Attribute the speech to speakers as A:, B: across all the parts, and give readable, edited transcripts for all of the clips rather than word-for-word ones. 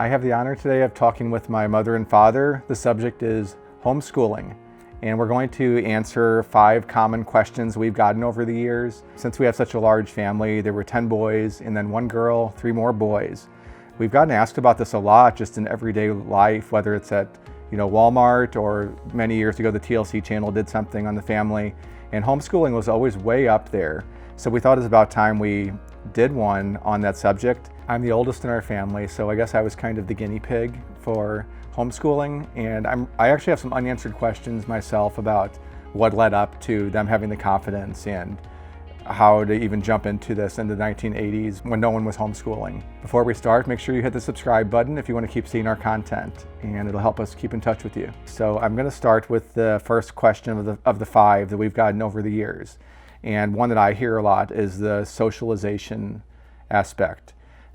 A: I have the honor today of talking with my mother and father. The subject is homeschooling, and we're going to answer 5 common questions we've gotten over the years. Since we have such a large family, there were 10 boys and then 1 girl, 3 more boys. We've gotten asked about this a lot just in everyday life, whether it's at Walmart, or many years ago the TLC channel did something on the family, and homeschooling was always way up there. So we thought it was about time we did one on that subject. I'm the oldest in our family, so I guess I was kind of the guinea pig for homeschooling, and I actually have some unanswered questions myself about what led up to them having the confidence and how to even jump into this in the 1980s when no one was homeschooling. Before we start, make sure you hit the subscribe button if you want to keep seeing our content, and it'll help us keep in touch with you. So I'm going to start with the first question of the 5 that we've gotten over the years. And one that I hear a lot is the socialization aspect.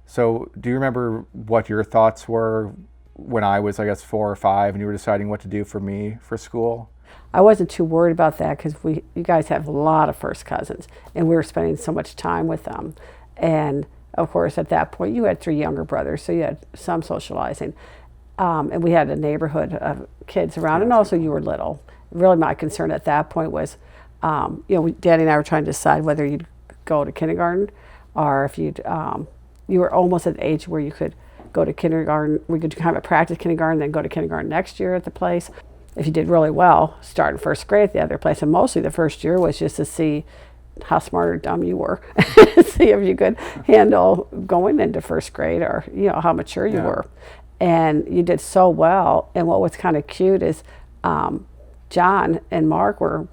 A: So do you remember what your thoughts were when I was, 4 or 5, and you were deciding what to do for me for school?
B: I wasn't too worried about that because you guys have a lot of first cousins, and we were spending so much time with them. And of course, at that point, you had 3 younger brothers, so you had some socializing. And we had a neighborhood of kids around, and also you were little. Really, my concern at that point was, Daddy and I were trying to decide whether you'd go to kindergarten or if you were almost at the age where you could go to kindergarten. We could have a practice kindergarten, then go to kindergarten next year at the place. If you did really well, start in first grade at the other place. And mostly the first year was just to see how smart or dumb you were, see if you could handle going into first grade, or how mature you were. And you did so well. And what was kind of cute is John and Mark were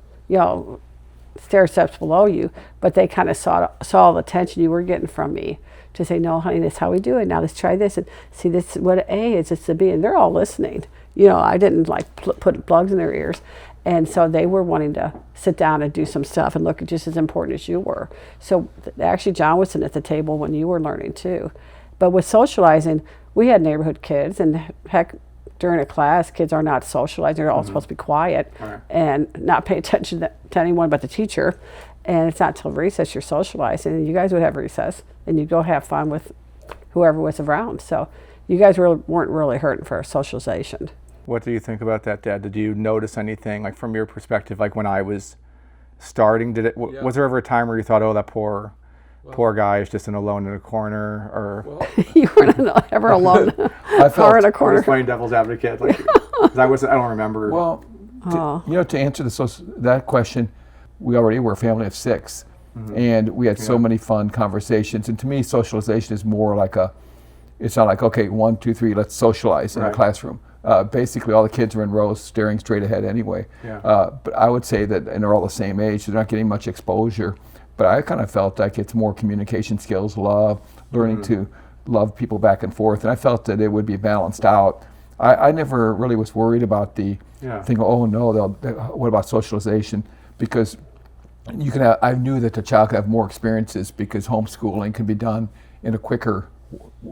B: stair steps below you, but they kind of saw the attention you were getting from me to say, no, honey, that's how we do it. Now let's try this, and see, this what an A is, it's a B, and they're all listening. I didn't put plugs in their ears, and so they were wanting to sit down and do some stuff and look just as important as you were. So actually, John was sitting at the table when you were learning too. But with socializing, we had neighborhood kids, and heck, during a class, kids are not socializing. They're all supposed to be quiet and not pay attention to anyone but the teacher. And it's not till recess you're socializing. And you guys would have recess, and you'd go have fun with whoever was around. So you guys weren't really hurting for socialization.
A: What do you think about that, Dad? Did you notice anything, from your perspective, when I was starting? Was there ever a time where you thought, oh, that poor guy is just alone in a corner, or
B: you weren't ever alone in a corner?
A: I was playing devil's advocate, 'cause I don't remember.
C: Well, to answer that question, we already were a family of 6, and we had so many fun conversations. And to me, socialization is more like it's not like, okay, 1, 2, 3, let's socialize in a classroom. Basically, all the kids are in rows staring straight ahead anyway. But I would say that, and they're all the same age, they're not getting much exposure. But I kind of felt like it's more communication skills, learning to love people back and forth. And I felt that it would be balanced out. I never really was worried about the thing, oh no, what about socialization? Because I knew that the child could have more experiences because homeschooling can be done in a quicker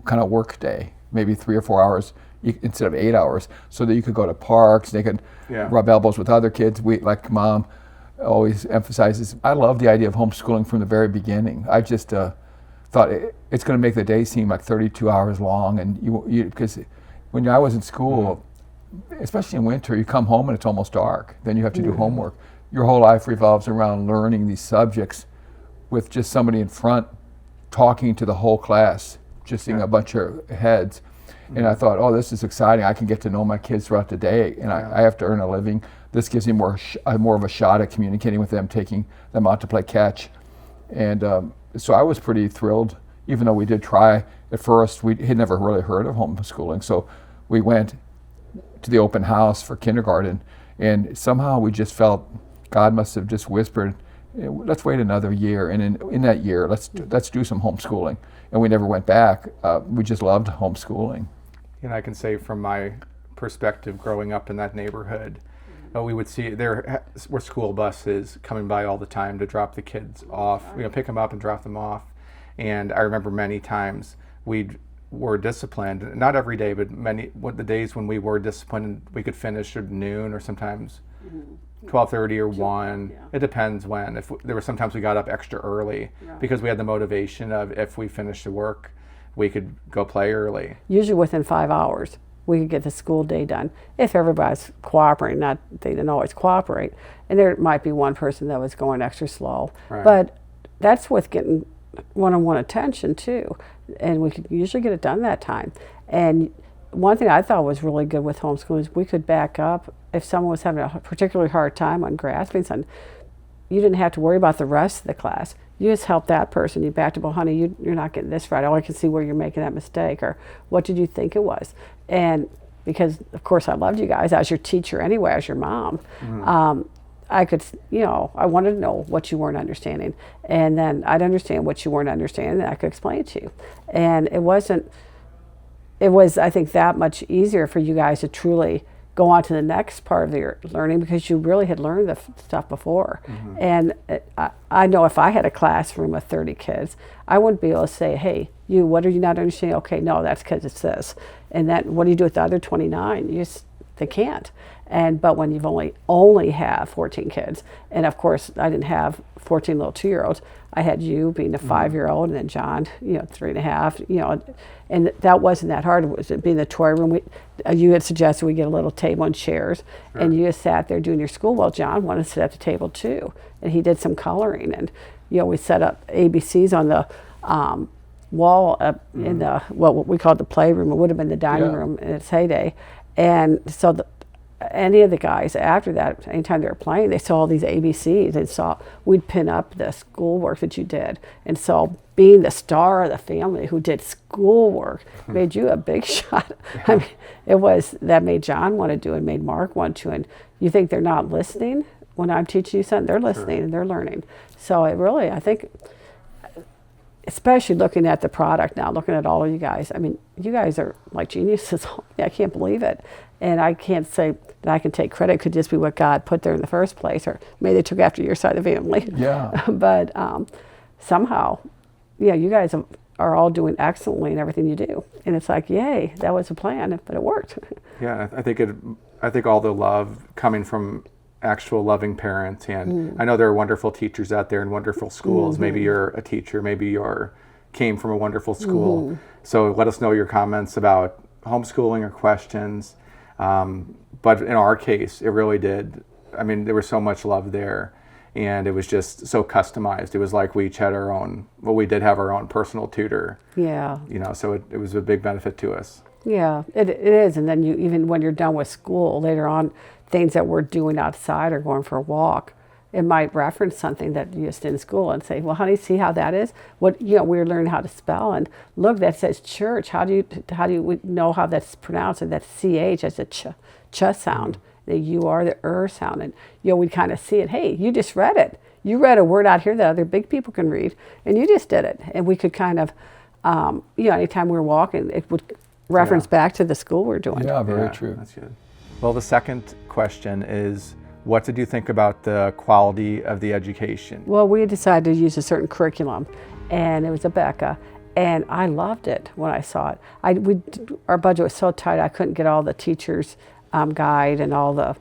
C: kind of work day, maybe 3 or 4 hours instead of 8 hours, so that you could go to parks, they could rub elbows with other kids. Like Mom always emphasizes, I love the idea of homeschooling from the very beginning. I just thought it's going to make the day seem like 32 hours long, and because when I was in school, especially in winter, you come home and it's almost dark. Then you have to do homework. Your whole life revolves around learning these subjects with just somebody in front talking to the whole class, just seeing a bunch of heads. And I thought, oh, this is exciting. I can get to know my kids throughout the day, and I have to earn a living. This gives me more of a shot at communicating with them, taking them out to play catch. And so I was pretty thrilled, even though we did try at first. We had never really heard of homeschooling. So we went to the open house for kindergarten, and somehow we just felt God must have just whispered, let's wait another year, and in that year, let's do some homeschooling. And we never went back. We just loved homeschooling.
A: And I can say from my perspective, growing up in that neighborhood, we would see there were school buses coming by all the time to drop the kids off, pick them up and drop them off. And I remember many times we were disciplined, not every day, but the days when we were disciplined, we could finish at noon or sometimes 12:30 or 1. Yeah. It depends when. There were sometimes we got up extra early because we had the motivation of if we finished the work we could go play early.
B: Usually within 5 hours, we could get the school day done if everybody's cooperating. Not they didn't always cooperate, and there might be one person that was going extra slow.
A: Right.
B: But that's with getting one-on-one attention too, and we could usually get it done that time. And one thing I thought was really good with homeschooling is we could back up if someone was having a particularly hard time on grasping something. You didn't have to worry about the rest of the class. You just help that person. You backed up, well, honey, you're not getting this right. Oh, I can see where you're making that mistake. Or what did you think it was? And because, of course, I loved you guys as your teacher anyway, as your mom. I could, I wanted to know what you weren't understanding. And then I'd understand what you weren't understanding, and I could explain it to you. And it was, I think, that much easier for you guys to truly go on to the next part of your learning because you really had learned the stuff before. And I know if I had a classroom of 30 kids, I wouldn't be able to say, hey, what are you not understanding? Okay, no, that's because it's this. And then what do you do with the other 29? They can't. But when you've only have 14 kids, and of course I didn't have 14 little 2-year-olds, I had you being a 5-year-old, and then John, 3.5, and that wasn't that hard. It was being the toy room. You had suggested we get a little table and chairs, and you just sat there doing your school. Well, John wanted to sit at the table too, and he did some coloring, and we set up ABCs on the wall up in the what we called the playroom. It would have been the dining room in its heyday, and so any of the guys after that, anytime they were playing, they saw all these ABCs and we'd pin up the schoolwork that you did. And so being the star of the family who did schoolwork made you a big shot. I mean, that made John want to do it, made Mark want to. And you think they're not listening? When I'm teaching you something, they're listening and they're learning. So it really, I think, especially looking at the product now, looking at all of you guys, I mean, you guys are like geniuses. I can't believe it. And I can't say that I can take credit. It could just be what God put there in the first place, or maybe they took after your side of the family.
C: Yeah.
B: But somehow, you guys are all doing excellently in everything you do. And it's like, yay, that was a plan, but it worked.
A: Yeah, I think all the love coming from actual loving parents, and I know there are wonderful teachers out there in wonderful schools. Maybe you're a teacher, maybe you came from a wonderful school. So let us know your comments about homeschooling or questions. But in our case, it really did. I mean, there was so much love there, and it was just so customized. It was like we each had we did have our own personal tutor.
B: Yeah.
A: So it was a big benefit to us.
B: Yeah, it is. And then even when you're done with school, later on, things that we're doing outside or going for a walk, it might reference something that you just did in school and say, well, honey, see how that is? We were learning how to spell, and look, that says church. How do you know how that's pronounced? And that's CH as a ch sound, the UR, the sound. And, we'd kind of see it. Hey, you just read it. You read a word out here that other big people can read, and you just did it. And we could kind of, anytime we were walking, it would reference back to the school we're doing.
C: Yeah, very true.
A: That's good. Well, the second question is, what did you think about the quality of the education?
B: Well, we decided to use a certain curriculum, and it was Abeka, and I loved it when I saw it. Our budget was so tight, I couldn't get all the teachers' guide and all the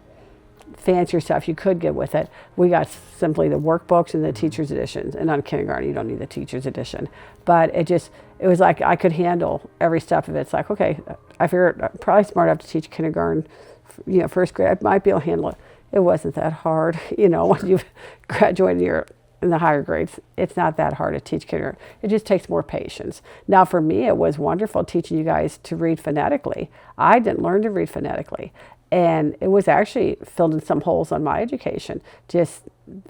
B: fancier stuff you could get with it. We got simply the workbooks and the teacher's editions, and on kindergarten, you don't need the teacher's edition. But it was like I could handle every step of it. It's like, okay, I figured I'm probably smart enough to teach kindergarten, first grade, I might be able to handle it. It wasn't that hard, when you've graduated in the higher grades. It's not that hard to teach kindergarten. It just takes more patience. Now, for me, it was wonderful teaching you guys to read phonetically. I didn't learn to read phonetically, and it was actually filled in some holes on my education. Just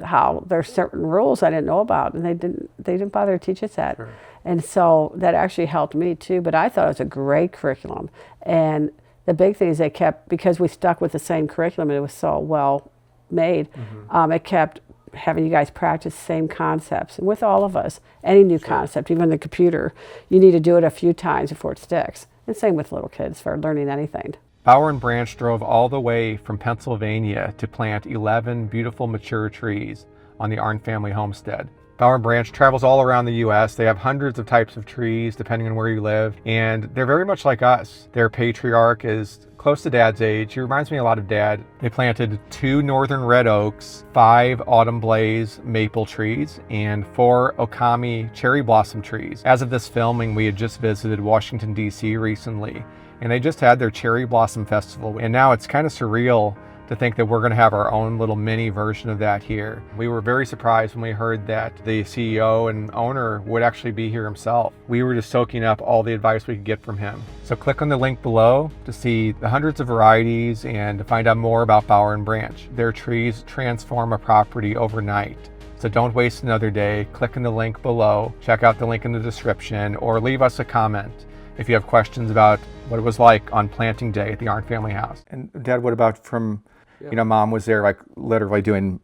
B: how there's certain rules I didn't know about, and they didn't bother to teach us that. Sure. And so that actually helped me too. But I thought it was a great curriculum, and the big thing is because we stuck with the same curriculum and it was so well made, it kept having you guys practice the same concepts. And with all of us, any new concept, even the computer, you need to do it a few times before it sticks. And same with little kids for learning anything.
A: Bauer and Branch drove all the way from Pennsylvania to plant 11 beautiful mature trees on the Arndt family homestead. Bauer and Branch travels all around the U.S. They have hundreds of types of trees depending on where you live, and they're very much like us. Their patriarch is close to Dad's age. He reminds me a lot of Dad. They planted 2 northern red oaks, 5 autumn blaze maple trees, and 4 okami cherry blossom trees. As of this filming, we had just visited Washington, D.C. recently, and they just had their cherry blossom festival. And now it's kind of surreal to think that we're going to have our own little mini version of that here. We were very surprised when we heard that the CEO and owner would actually be here himself. We were just soaking up all the advice we could get from him. So click on the link below to see the hundreds of varieties and to find out more about Bower and Branch. Their trees transform a property overnight. So don't waste another day. Click on the link below, check out the link in the description, or leave us a comment if you have questions about what it was like on planting day at the Arndt family house. And Dad, what about from, Mom was there like literally doing,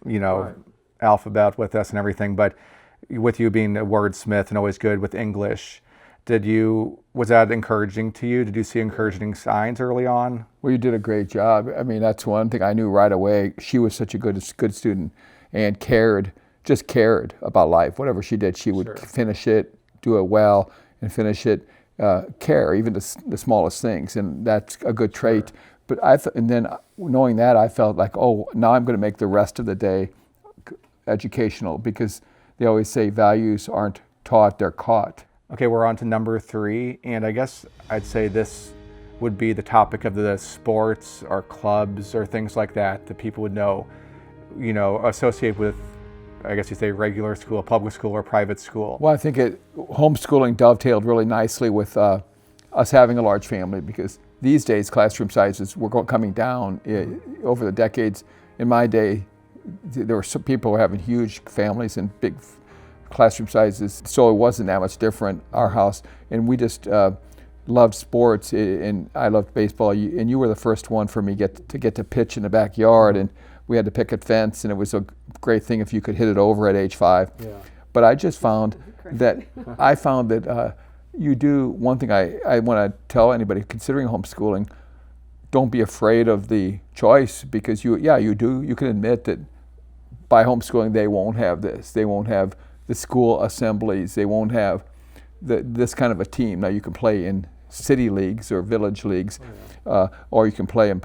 C: Right.
A: alphabet with us and everything, but with you being a wordsmith and always good with English, was that encouraging to you? Did you see encouraging signs early on?
C: Well, you did a great job. I mean, that's one thing I knew right away. She was such a good student and just cared about life. Whatever she did, she would finish it, do it well, and finish it, care, even the smallest things. And that's a good trait. But and then knowing that, I felt like, oh, now I'm going to make the rest of the day educational, because they always say values aren't taught, they're caught.
A: Okay, we're on to number 3, and I guess I'd say this would be the topic of the sports or clubs or things like that people would know, associate with, I guess you say, regular school, public school, or private school.
C: Well, I think homeschooling dovetailed really nicely with us having a large family, because these days classroom sizes were coming down over the decades. In my day, there were some people who were having huge families and big classroom sizes, so it wasn't that much different, our house. And we just loved sports, and I loved baseball, and you were the first one for me to get to pitch in the backyard, and we had to picket fence, and it was a great thing if you could hit it over at age 5.
A: Yeah.
C: But I just found that you do one thing I want to tell anybody considering homeschooling: don't be afraid of the choice, because you can admit that by homeschooling they won't have this, they won't have the school assemblies, they won't have this kind of a team. Now you can play in city leagues or village leagues, or you can play in,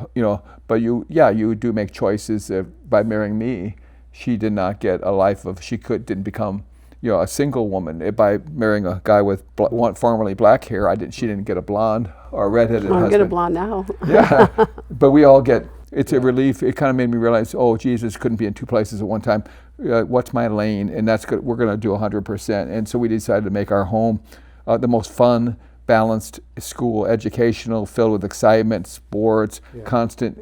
C: but you do make choices. By marrying me, she did not get a life of, didn't become, a single woman. By marrying a guy with formerly black hair, she didn't get a blonde or a redheaded husband.
B: I'll get a blonde now.
C: Yeah, but we all get, it's a relief. It kind of made me realize, oh, Jesus couldn't be in 2 places at one time. What's my lane? And that's good. We're going to do 100%. And so we decided to make our home the most fun, balanced school, educational, filled with excitement, sports, constant,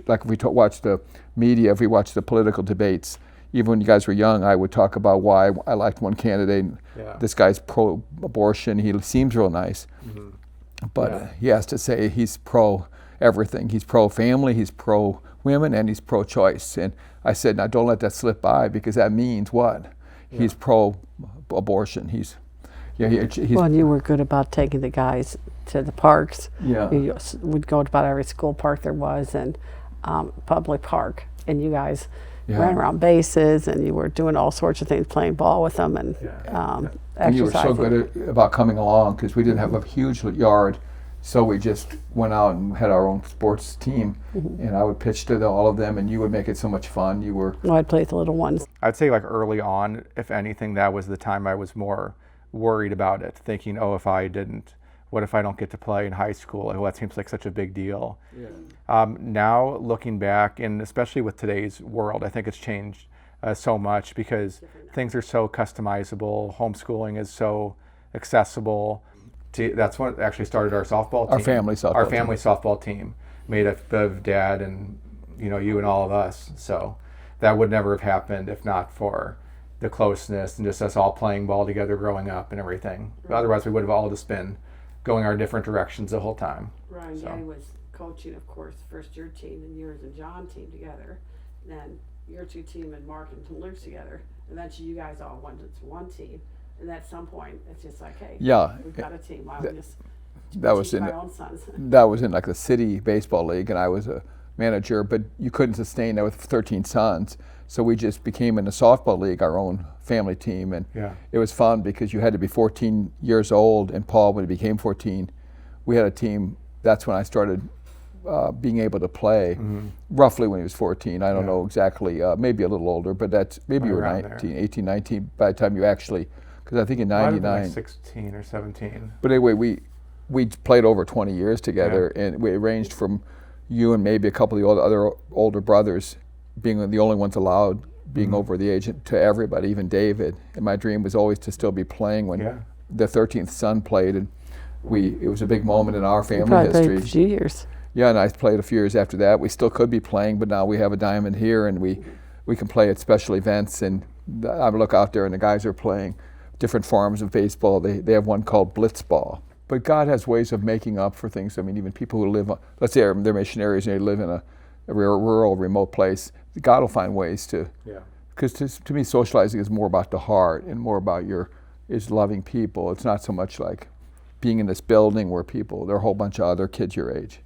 C: like if we watch the media, if we watch the political debates, even when you guys were young, I would talk about why I liked one candidate. This guy's pro-abortion. He seems real nice, but he has to say he's pro-everything. He's pro-family, he's pro-women, and he's pro-choice. And I said, now don't let that slip by, because that means what? He's pro-abortion. Well,
B: and you were good about taking the guys to the parks.
C: Yeah.
B: We'd go to about every school park there was, and public park, and you guys ran around bases, and you were doing all sorts of things, playing ball with them, and exercising.
C: And you were so good about coming along, because we didn't have a huge yard, so we just went out and had our own sports team, and I would pitch to all of them, and you would make it so much fun.
B: I'd play with the little ones.
A: I'd say like early on, if anything, that was the time I was more worried about it, thinking, oh, what if I don't get to play in high school? Oh, that seems like such a big deal. Now looking back, and especially with today's world, I think it's changed so much, because things are so customizable. Homeschooling is so accessible. That's what actually started our softball team. Our family softball team, made up of Dad and you and all of us. So that would never have happened if not for the closeness and just us all playing ball together growing up and everything. Right. Otherwise, we would have all just been going our different directions the whole time.
B: Ryan Daddy was coaching, of course, first your team and yours and John team together, and then your 2 team and Mark and Luke's together. Eventually, you guys all went to one team, and at some point, it's just like, hey, we've got a team. Why don't we just teach my own sons?
C: That was in like the city baseball league, and I was a manager, but you couldn't sustain that with 13 sons. So we just became in the softball league our own family team, and it was fun because you had to be 14 years old, and Paul, when he became 14, we had a team that's when I started being able to play, roughly when he was 14. I don't know exactly, maybe a little older, but that's maybe you were 19, 18, 19 by the time you actually, because I think in 99.
A: Like 16 or 17.
C: But anyway, we played over 20 years together, and we arranged from you and maybe a couple of the other older brothers being the only ones allowed, being over the age, to everybody, even David. And my dream was always to still be playing when the 13th son played, and it was a big moment in our family history.
B: Played a few years.
C: Yeah, and I played a few years after that. We still could be playing, but now we have a diamond here, and we can play at special events. And I look out there, and the guys are playing different forms of baseball. They have one called blitzball. But God has ways of making up for things. I mean, even people who live, let's say they're missionaries and they live in a rural, remote place, God will find ways to. Yeah. Because to me, socializing is more about the heart and more about is loving people. It's not so much like being in this building where there are a whole bunch of other kids your age.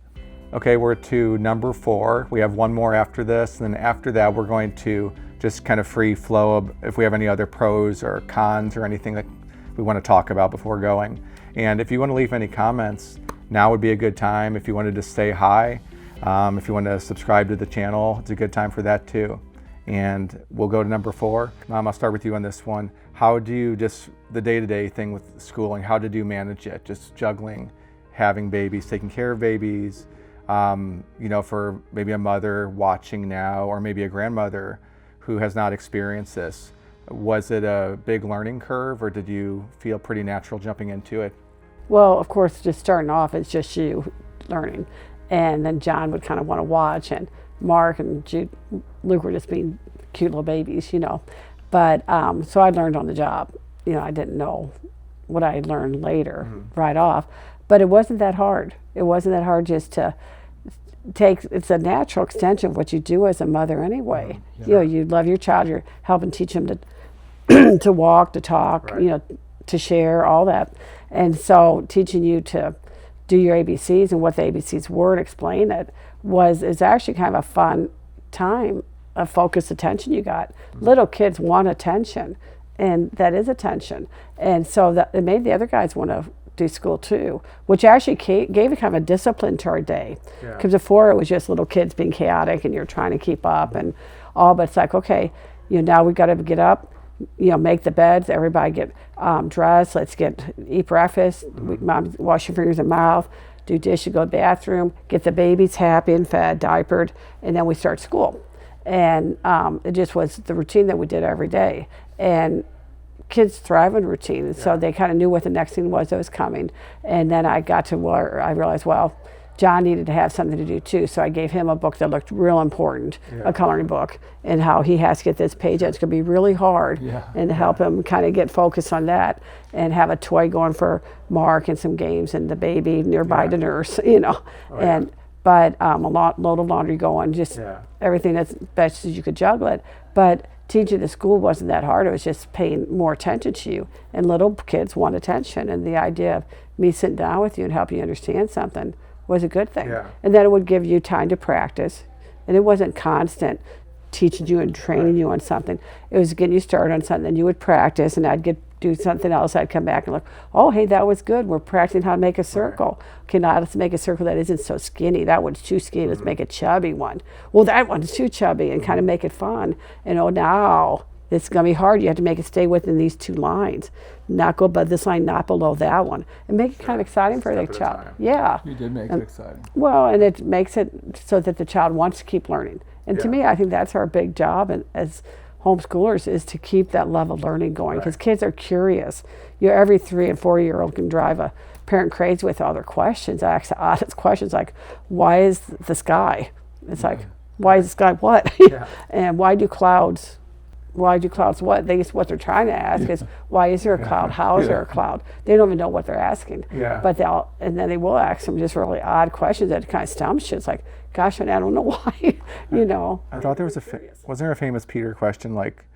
A: Okay, we're to number 4. We have one more after this, and then after that we're going to just kind of free flow of if we have any other pros or cons or anything that we want to talk about before going. And if you want to leave any comments, now would be a good time. If you wanted to say hi, if you want to subscribe to the channel, it's a good time for that too. And we'll go to number 4. Mom, I'll start with you on this one. How do you the day-to-day thing with schooling, how did you manage it? Just juggling, having babies, taking care of babies, for maybe a mother watching now, or maybe a grandmother who has not experienced this. Was it a big learning curve, or did you feel pretty natural jumping into it?
B: Well, of course, just starting off, it's just you learning. And then John would kind of want to watch, and Mark and Luke were just being cute little babies, But so I learned on the job. I didn't know what I learned later right off. But it wasn't that hard. It wasn't that hard just to it's a natural extension of what you do as a mother anyway. You love your child, you're helping teach them to to walk, to talk, to share, all that. And so teaching you to do your ABCs and what the ABCs were and explain it is actually kind of a fun time of focused attention you got. Little kids want attention, and that is attention. And so it made the other guys want to do school too, which actually gave a kind of a discipline to our day. Because before it was just little kids being chaotic and you're trying to keep up and all, but it's like, okay, now we got to get up, make the beds, everybody get dressed, let's eat breakfast, Mom, wash your fingers and mouth, do dishes, go to the bathroom, get the babies happy and fed, diapered, and then we start school. And it just was the routine that we did every day. And kids thrive in routine, and so they kind of knew what the next thing was that was coming. And then I got to where I realized, well, John needed to have something to do too, so I gave him a book that looked real important, a coloring book, and how he has to get this page out. It's going to be really hard, and help him kind of get focused on that, and have a toy going for Mark and some games and the baby nearby to nurse, But a load of laundry going, just everything that's best as you could juggle it. But teaching the school wasn't that hard. It was just paying more attention to you. And little kids want attention. And the idea of me sitting down with you and helping you understand something was a good thing. And then it would give you time to practice. And it wasn't constant teaching you and training you on something. It was getting you started on something, and you would practice, and I'd do something else. I'd come back and look, oh, hey, that was good. We're practicing how to make a circle. Okay, now let's make a circle that isn't so skinny. That one's too skinny. Let's make a chubby one. Well, that one's too chubby, and kind of make it fun. And now it's going to be hard. You have to make it stay within these 2 lines. Not go above this line, not below that one. And make it kind of exciting for the child. Yeah.
C: You did make it exciting.
B: Well, and it makes it so that the child wants to keep learning. And to me, I think that's our big job as homeschoolers, is to keep that level of learning going, because kids are curious. Every 3 and 4 year old can drive a parent crazy with all their questions. I ask the oddest questions like, why is the sky? It's like, why is the sky what? And why do clouds what? What they're trying to ask is, why is there a cloud? How is there a cloud? They don't even know what they're asking. But then they will ask them just really odd questions that kind of stumps you. It's like, gosh, I don't know why,
A: I thought there was was there a famous Peter question, like,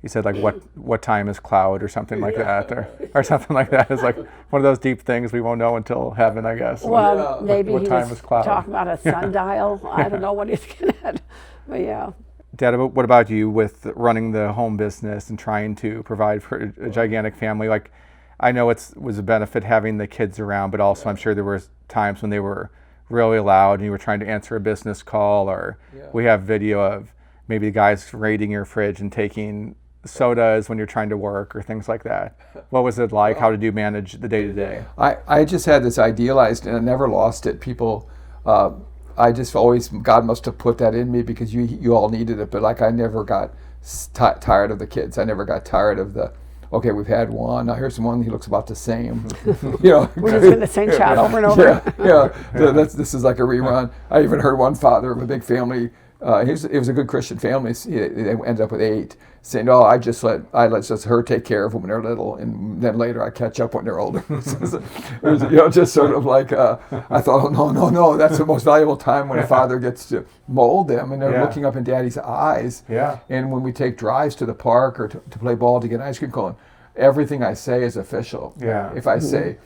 A: he said, like, what time is cloud, or something like that, or something like that. It's like one of those deep things we won't know until heaven, I guess.
B: Well, maybe
A: what
B: he
A: time
B: was
A: is cloud?
B: talking about a sundial. I don't know what he's getting at, but yeah.
A: Dad, what about you with running the home business and trying to provide for a gigantic family? Like, I know it was a benefit having the kids around, but also I'm sure there were times when they were really loud and you were trying to answer a business call, or we have video of maybe the guys raiding your fridge and taking sodas when you're trying to work or things like that. What was it like? How did you manage the day-to-day?
C: I just had this idealized, and I never lost it. People, I just always, God must have put that in me because you all needed it. But like, I never got tired of the kids. I never got tired of the, okay, we've had one. Now here's one. He looks about the same.
B: We're just in the same shot over and over.
C: This is like a rerun. I even heard one father of a big family. It was a good Christian family. They ended up with 8, saying, "Oh, I let just her take care of them when they're little, and then later I catch up when they're older." It was, just sort of like I thought, "Oh no, that's the most valuable time when a father gets to mold them, and they're looking up in Daddy's eyes."
A: Yeah.
C: And when we take drives to the park or to play ball to get an ice cream cone, everything I say is official.
A: Yeah.
C: If I say.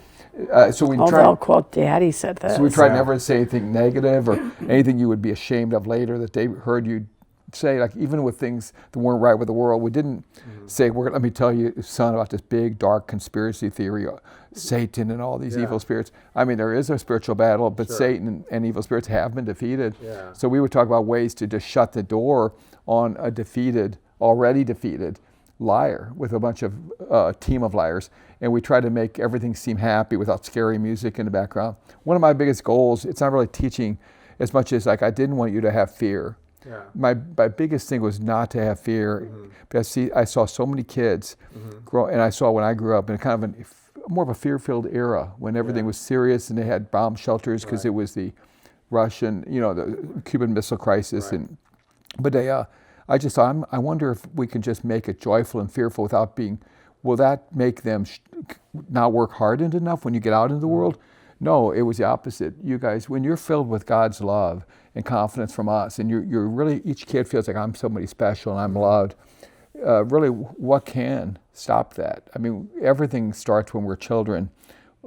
C: So we
B: Although, quote, Daddy said this.
C: So we tried never to say anything negative or anything you would be ashamed of later that they heard you say. Like, even with things that weren't right with the world, we didn't say, let me tell you, son, about this big dark conspiracy theory, Satan and all these evil spirits. I mean, there is a spiritual battle, but Satan and evil spirits have been defeated.
A: Yeah.
C: So we would talk about ways to just shut the door on a already defeated liar with a bunch of team of liars, and we try to make everything seem happy without scary music in the background. One of my biggest goals, it's not really teaching as much as like I didn't want you to have fear.
A: Yeah.
C: My biggest thing was not to have fear, because I saw so many kids grow, and I saw when I grew up in kind of more of a fear-filled era when everything was serious and they had bomb shelters because it was the Russian, the Cuban Missile Crisis, but I just thought, I wonder if we can just make it joyful and fearful without being, will that make them not work hard enough when you get out into the world? No, it was the opposite. You guys, when you're filled with God's love and confidence from us, and you're really, each kid feels like I'm somebody special and I'm loved, really, what can stop that? I mean, everything starts when we're children.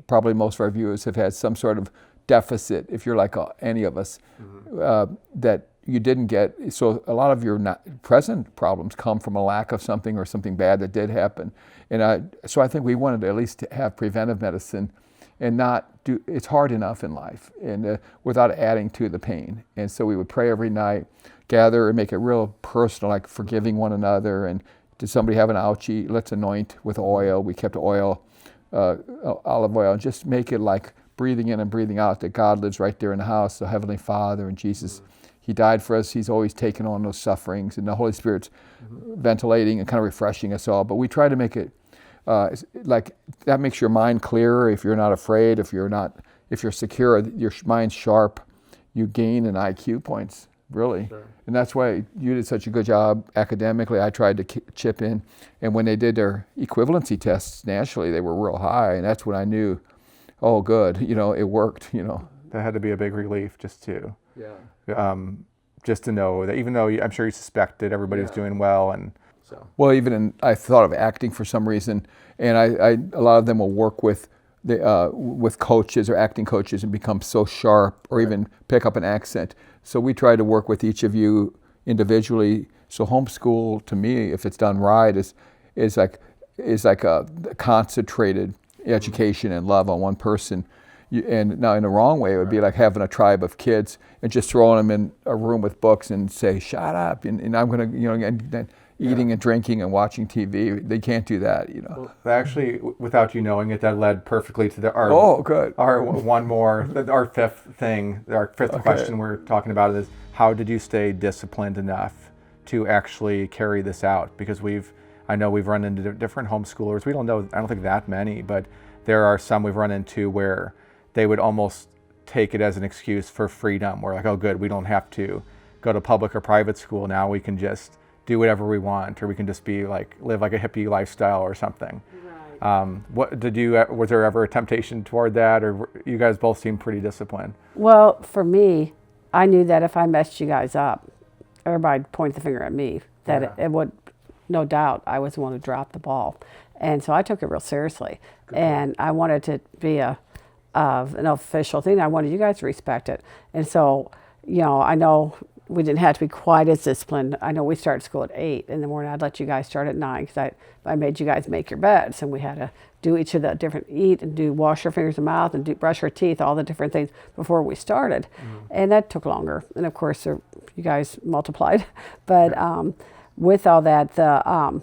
C: Probably most of our viewers have had some sort of deficit, if you're like any of us, that you didn't get. So a lot of your present problems come from a lack of something or something bad that did happen. And so I think we wanted to at least have preventive medicine and not do, it's hard enough in life, and without adding to the pain. And so we would pray every night, gather and make it real personal, like forgiving one another. And did somebody have an ouchie? Let's anoint with oil. We kept oil, olive oil, and just make it like breathing in and breathing out, that God lives right there in the house, the Heavenly Father, and Jesus. He died for us. He's always taken on those sufferings, and the Holy Spirit's ventilating and kind of refreshing us all. But we try to make it like that makes your mind clearer. If you're not afraid, if you're secure, your mind's sharp, you gain in IQ points, really. Sure. And that's why you did such a good job academically. I tried to chip in, and when they did their equivalency tests nationally, they were real high, and that's when I knew, oh, good, it worked.
A: That had to be a big relief just to know that, even though I'm sure you suspected everybody was doing well, and so.
C: Well, I thought of acting for some reason, and a lot of them will work with coaches or acting coaches and become so sharp, or even pick up an accent. So we try to work with each of you individually. So homeschool, to me, if it's done right, is like a concentrated education and love on one person. And now in the wrong way, it would be like having a tribe of kids and just throwing them in a room with books and say, shut up, and I'm going to, and eating and drinking and watching TV. They can't do that,
A: Well, actually, without you knowing it, that led perfectly to our fifth question we're talking about is, how did you stay disciplined enough to actually carry this out? Because I know we've run into different homeschoolers. I don't think that many, but there are some we've run into where they would almost take it as an excuse for freedom. We're like, oh good, we don't have to go to public or private school now. We can just do whatever we want, or we can just live like a hippie lifestyle or something. Right. Was there ever a temptation toward that, or you guys both seem pretty disciplined?
B: Well, for me, I knew that if I messed you guys up, everybody'd point the finger at me, that it would, no doubt, I was the one who dropped the ball. And so I took it real seriously. Good. And I wanted to be an official thing. I wanted you guys to respect it. And so, I know we didn't have to be quite as disciplined. I know we started school at 8 in the morning. I'd let you guys start at 9 because I made you guys make your beds, and we had to do each of the different, eat and do wash your fingers and mouth and brush your teeth, all the different things before we started. And that took longer. And of course, you guys multiplied. But with all that,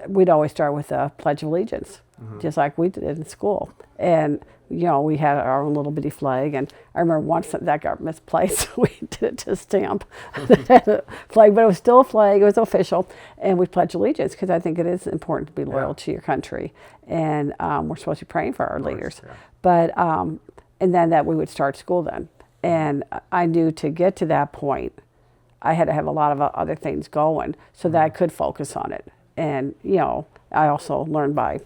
B: we'd always start with the Pledge of Allegiance, just like we did in school. And we had our own little bitty flag, and I remember once that got misplaced. We did it to stamp the flag, but it was still a flag. It was official, and we pledge allegiance because I think it is important to be loyal to your country, and we're supposed to be praying for our leaders. Yeah. But and then that we would start school then, and I knew to get to that point, I had to have a lot of other things going so that I could focus on it. And I also learned by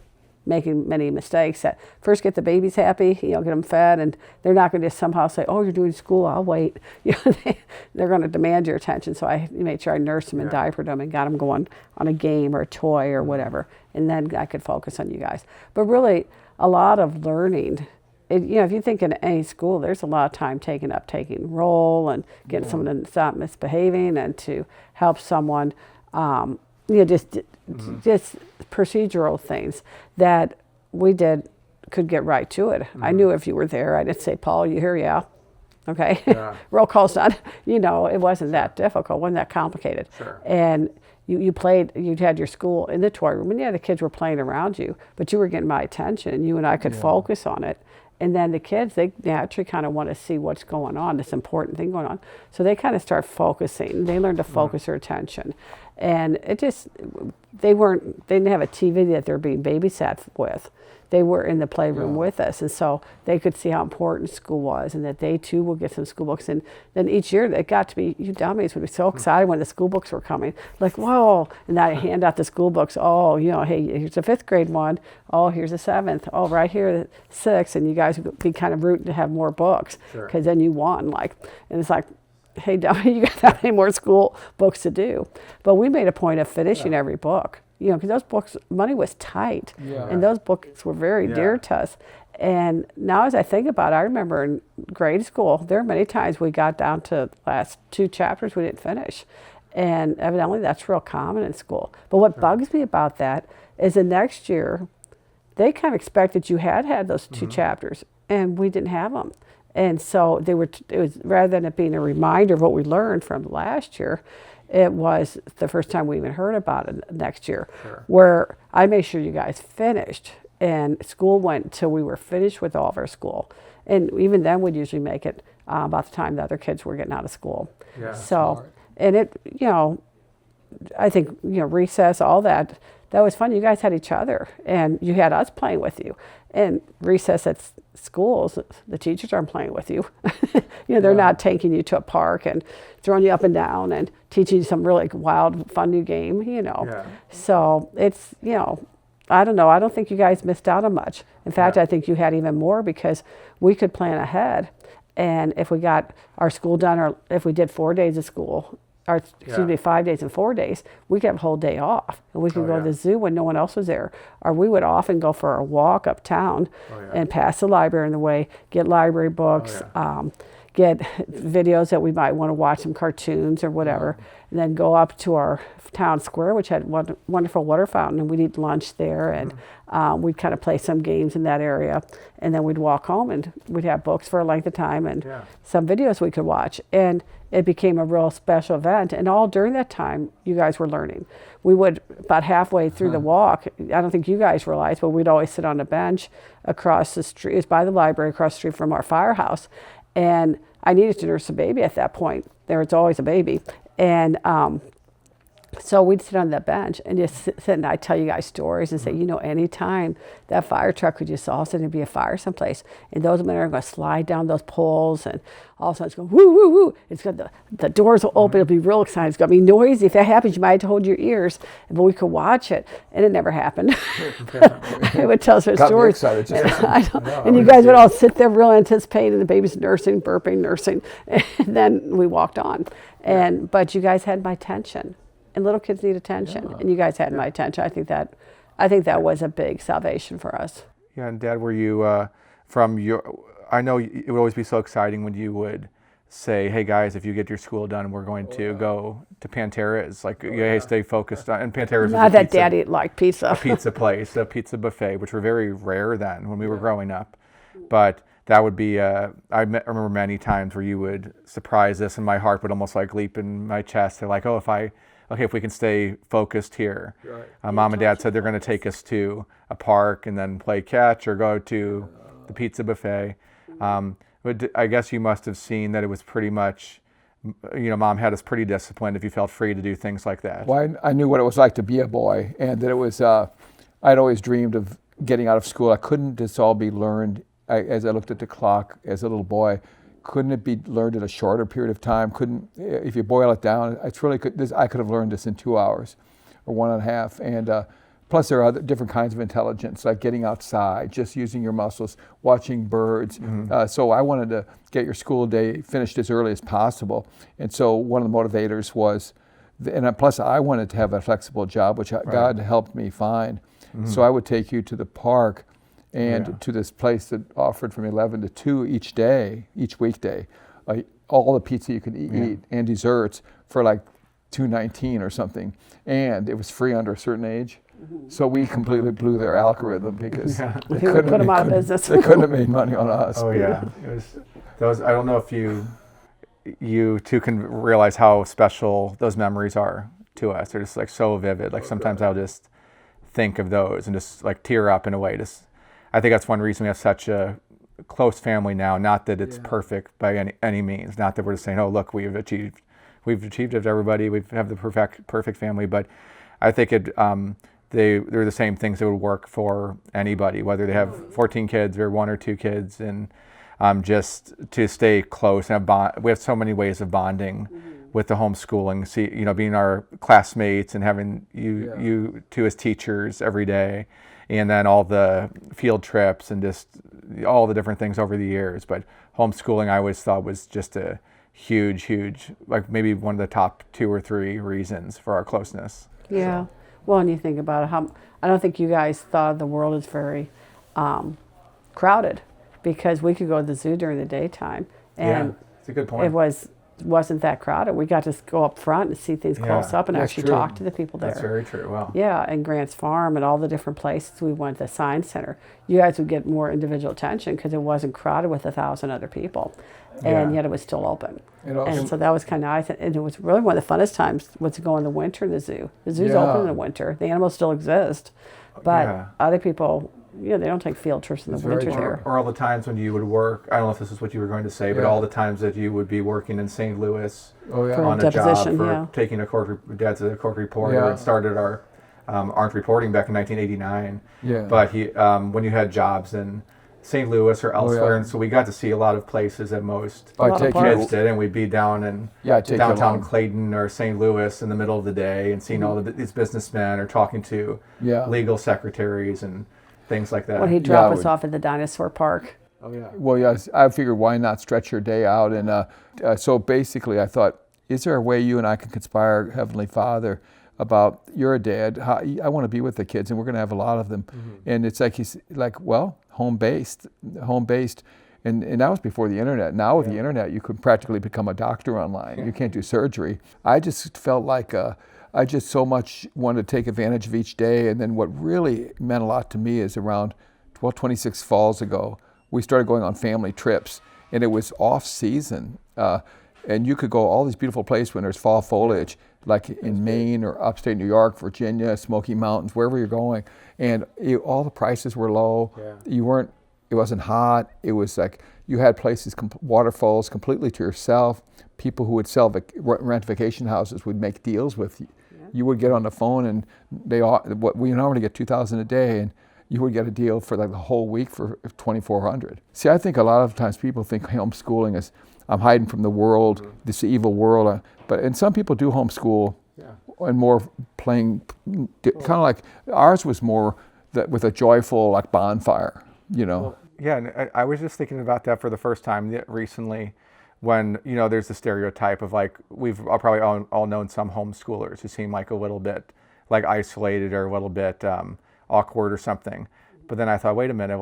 B: making many mistakes that first get the babies happy, get them fed, and they're not going to just somehow say, oh, you're doing school, I'll wait. They're going to demand your attention. So I made sure I nursed them and diapered them and got them going on a game or a toy or whatever. And then I could focus on you guys. But really, a lot of learning, if you think in any school, there's a lot of time taken up taking roll and getting someone to stop misbehaving and to help someone, just procedural things that we could get right to it. I knew if you were there, I didn't say, Paul, you here? Yeah. Okay. Yeah. Roll call's done. It wasn't that difficult, wasn't that complicated. Sure. And you played, you'd had your school in the toy room, and the kids were playing around you, but you were getting my attention, and you and I could focus on it. And then the kids, they naturally kind of want to see what's going on, this important thing going on. So they kind of start focusing. They learn to focus their attention. And they didn't have a TV that they're being babysat with. They were in the playroom with us. And so they could see how important school was and that they too will get some school books. And then each year it got to be, you dummies would be so excited when the school books were coming. Like, whoa. And I hand out the school books. Oh, hey, here's a 5th grade one. Oh, here's a 7th. Oh, right here, 6th. And you guys would be kind of rooting to have more books because then you won. And it's like, hey, dummy, you got that many more school books to do. But we made a point of finishing every book, because those books, money was tight. Yeah. And those books were very dear to us. And now as I think about it, I remember in grade school, there were many times we got down to the last 2 chapters we didn't finish. And evidently that's real common in school. But what bugs me about that is the next year, they kind of expected you had those 2 chapters, and we didn't have them. And so it was rather than it being a reminder of what we learned from last year, it was the first time we even heard about it next year, where I made sure you guys finished, and school went until we were finished with all of our school. And even then we'd usually make it about the time the other kids were getting out of school. Yeah, so, and it, I think, recess, all that was fun. You guys had each other, and you had us playing with you. And recess at schools, the teachers aren't playing with you. They're not taking you to a park and throwing you up and down and teaching you some really wild, fun new game, Yeah. So it's, I don't know. I don't think you guys missed out on much. In fact, I think you had even more because we could plan ahead. And if we got our school done, or if we did 4 days of school, or 5 days and 4 days, we could have a whole day off. And we could go to the zoo when no one else was there. Or we would often go for a walk uptown and pass the library on the way, get library books, get videos that we might want to watch, some cartoons or whatever, and then go up to our town square, which had one wonderful water fountain, and we'd eat lunch there, and we'd kind of play some games in that area, and then we'd walk home, and we'd have books for a length of time, and some videos we could watch, and it became a real special event. And all during that time, you guys were learning. We would, about halfway through the walk, I don't think you guys realized, but we'd always sit on a bench across the street. It was by the library, across the street from our firehouse. And I needed to nurse a baby at that point. There was always a baby. And so we'd sit on that bench and just sit, and I'd tell you guys stories and say, anytime that fire truck would just all of a sudden be a fire someplace, and those men are going to slide down those poles, and all of a sudden it's going woo, woo, woo. It's got the doors will open. It'll be real exciting. It's going to be noisy. If that happens, you might have to hold your ears, but we could watch it, and it never happened. It would tell us stories. And you guys would all sit there real anticipating the baby's nursing, burping, nursing, and then we walked on. But you guys had my attention. And little kids need attention, and you guys had my attention. I think that was a big salvation for us.
A: Yeah, and Dad, were you I know it would always be so exciting when you would say, hey guys, if you get your school done, we're going to go to Pantera's. Like, hey, stay focused on. And Pantera's
B: Not
A: is a
B: that
A: pizza,
B: Daddy liked pizza.
A: pizza place, a pizza buffet, which were very rare then when we were growing up. But that would be, remember many times where you would surprise us and my heart would almost like leap in my chest. They're like, oh, if we can stay focused here.
C: Right.
A: Mom and Dad said they're going to take us to a park and then play catch or go to the pizza buffet. But I guess you must have seen that it was pretty much, Mom had us pretty disciplined if you felt free to do things like that.
C: Well, I knew what it was like to be a boy, and that it was, I'd always dreamed of getting out of school. I couldn't this all be learned, as I looked at the clock as a little boy, couldn't it be learned in a shorter period of time? If you boil it down, I could have learned this in 2 hours or 1.5. And plus there are other different kinds of intelligence, like getting outside, just using your muscles, watching birds. So I wanted to get your school day finished as early as possible. And so one of the motivators was, and plus I wanted to have a flexible job, which God helped me find. So I would take you to the park and to this place that offered from 11 to 2 each weekday, all the pizza you could eat and desserts for like $2.19 or something. And it was free under a certain age. So we completely blew their algorithm because they
B: Put them out of business.
C: They couldn't have made money on us.
A: Oh yeah, it was those. I don't know if you two can realize how special those memories are to us. They're just like so vivid. Like sometimes I'll just think of those and just like tear up in a way. I think that's one reason we have such a close family now. Not that it's perfect by any means. Not that we're just saying, oh look, we've achieved it, everybody. We have the perfect family, but I think they're the same things that would work for anybody, whether they have 14 kids or 1 or 2 kids, and just to stay close and we have so many ways of bonding with the homeschooling. See, being our classmates and having you two as teachers every day, and then all the field trips and just all the different things over the years. But homeschooling, I always thought was just a huge, like maybe one of the top 2 or 3 reasons for our closeness.
B: Yeah. Well, and you think about it, I don't think you guys thought the world is very crowded, because we could go to the zoo during the daytime, and
A: it's a good point.
B: It wasn't that crowded. We got to go up front and see things close up and actually talk to the people there.
A: That's very true. Wow.
B: Yeah, and Grant's Farm and all the different places we went, the Science Center. You guys would get more individual attention because it wasn't crowded with 1,000 other people, and yet it was still open. And so that was kind of nice. And it was really one of the funnest times was to go in the winter in the zoo. The zoo's open in the winter. The animals still exist, but other people, they don't take field trips in the winter there.
A: Or all the times when you would work, I don't know if this is what you were going to say, but all the times that you would be working in St. Louis on a job for taking Dad's a court reporter and started our Armed Reporting back in 1989. But when you had jobs in St. Louis or elsewhere, and so we got to see a lot of places that most kids did, and we'd be down in downtown Clayton or St. Louis in the middle of the day and seeing all these businessmen or talking to legal secretaries and things like that.
B: When he'd drop us off at the dinosaur park.
C: Oh yeah. Well, yes, I figured why not stretch your day out, and so basically I thought, is there a way you and I can conspire, Heavenly Father, about you're a dad, I want to be with the kids, and we're going to have a lot of them, and it's like he's like, well, home based, and that was before the internet. Now with the internet, you could practically become a doctor online. You can't do surgery. I just felt like I just so much wanted to take advantage of each day. And then what really meant a lot to me is around 26 falls ago, we started going on family trips, and it was off season. And you could go all these beautiful places when there's fall foliage, like in Maine or upstate New York, Virginia, Smoky Mountains, wherever you're going. And all the prices were low. It wasn't hot. It was like you had places, waterfalls completely to yourself. People who would rent vacation houses would make deals with you. You would get on the phone, and we normally get $2,000 a day, and you would get a deal for like the whole week for $2,400. See, I think a lot of times people think homeschooling is I'm hiding from the world, this evil world. And some people do homeschool and more playing, kind of like ours was more with a joyful like bonfire, Well,
A: and I was just thinking about that for the first time recently, when there's the stereotype of like we've probably all known some homeschoolers who seem like a little bit like isolated or a little bit awkward or something. But then I thought, wait a minute,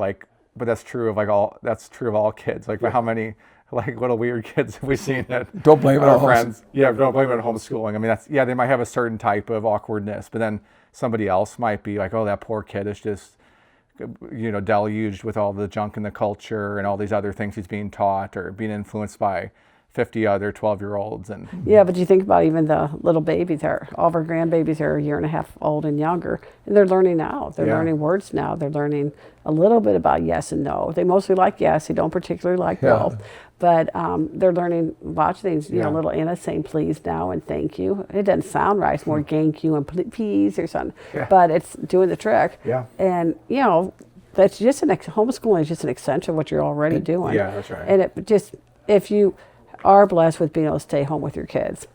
A: but that's true of all kids. Like how many like little weird kids if we've seen it.
C: Don't blame it
A: Our
C: on
A: friends. Yeah, don't blame it on homeschooling. I mean, that's, yeah, they might have a certain type of awkwardness, but then somebody else might be like, oh, that poor kid is just, deluged with all the junk in the culture and all these other things he's being taught or being influenced by 50 other 12-year-olds. And
B: Yeah, but you think about even the little babies all of our grandbabies are a year and a half old and younger, and they're learning now. They're learning words now. They're learning a little bit about yes and no. They mostly like yes. They don't particularly like no. But they're learning lots of things, little Anna's saying please now and thank you. It doesn't sound right. It's more thank you and please or something. But it's doing the trick.
A: Yeah.
B: And, that's just homeschooling is just an extension of what you're already doing.
A: Yeah, that's right.
B: And it just, if you are blessed with being able to stay home with your kids,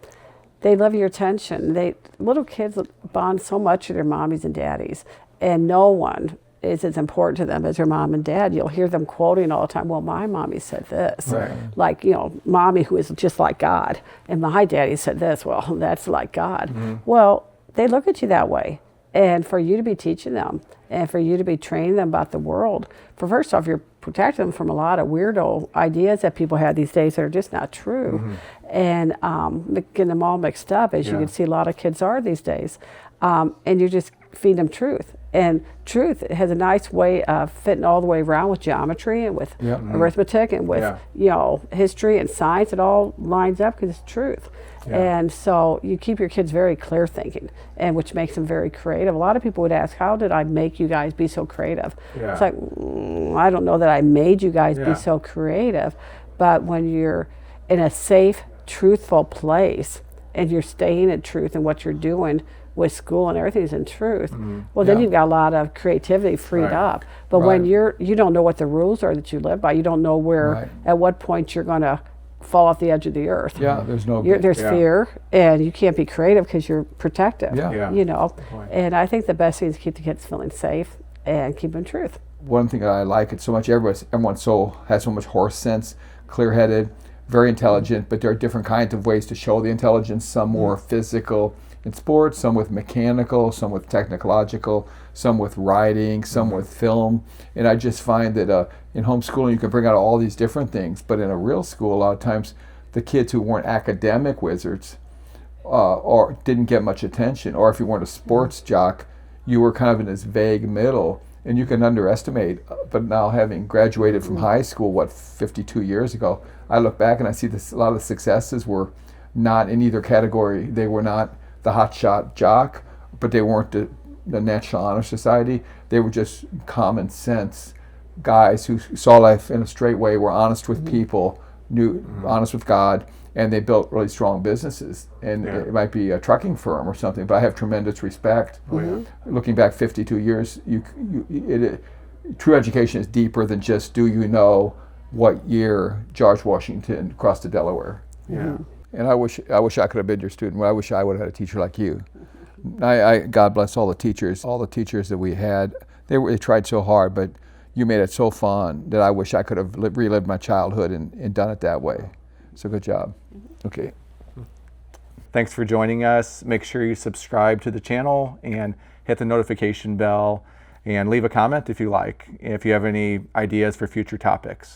B: they love your attention. Little kids bond so much to their mommies and daddies, and no one is as important to them as their mom and dad. You'll hear them quoting all the time, well, my mommy said this.
A: Right.
B: Like, mommy who is just like God, and my daddy said this, well, that's like God.
A: Mm-hmm.
B: Well, they look at you that way. And for you to be teaching them and for you to be training them about the world, first off, you're protecting them from a lot of weirdo ideas that people have these days that are just not true. And getting them all mixed up, as you can see a lot of kids are these days. And you just feed them truth. And truth has a nice way of fitting all the way around with geometry and with arithmetic and with history and science. It all lines up because it's truth. And so you keep your kids very clear thinking, and which makes them very creative. A lot of people would ask, how did I make you guys be so creative? It's like, I don't know that I made you guys be so creative, but when you're in a safe, truthful place and you're staying in truth and what you're doing with school and everything's in truth, well, then you've got a lot of creativity freed up. But when you don't know what the rules are that you live by, you don't know where, at what point you're going to fall off the edge of the earth.
C: There's no.
B: There's fear, and you can't be creative because you're protective. And I think the best thing is to keep the kids feeling safe and keep them truth.
C: One thing I like it so much. Everyone has so much horse sense, clear-headed, very intelligent. But there are different kinds of ways to show the intelligence. Some more physical in sports, some with mechanical, some with technological, some with writing, some with film. And I just find that in homeschooling you can bring out all these different things, but in a real school, a lot of times the kids who weren't academic wizards or didn't get much attention, or if you weren't a sports jock, you were kind of in this vague middle, and you can underestimate. But now, having graduated from high school, 52 years ago, I look back and I see a lot of the successes were not in either category. They were not the hotshot jock, but they weren't the National Honor Society. They were just common sense guys who saw life in a straight way, were honest with people, honest with God, and they built really strong businesses. And it might be a trucking firm or something, but I have tremendous respect. Looking back 52 years, true education is deeper than just, do you know what year George Washington crossed the Delaware? And I wish I could have been your student. I wish I would have had a teacher like you. God bless all the teachers that we had. They tried so hard, but you made it so fun that I wish I could have relived my childhood and done it that way. So good job. Okay.
A: Thanks for joining us. Make sure you subscribe to the channel and hit the notification bell and leave a comment if you like, if you have any ideas for future topics.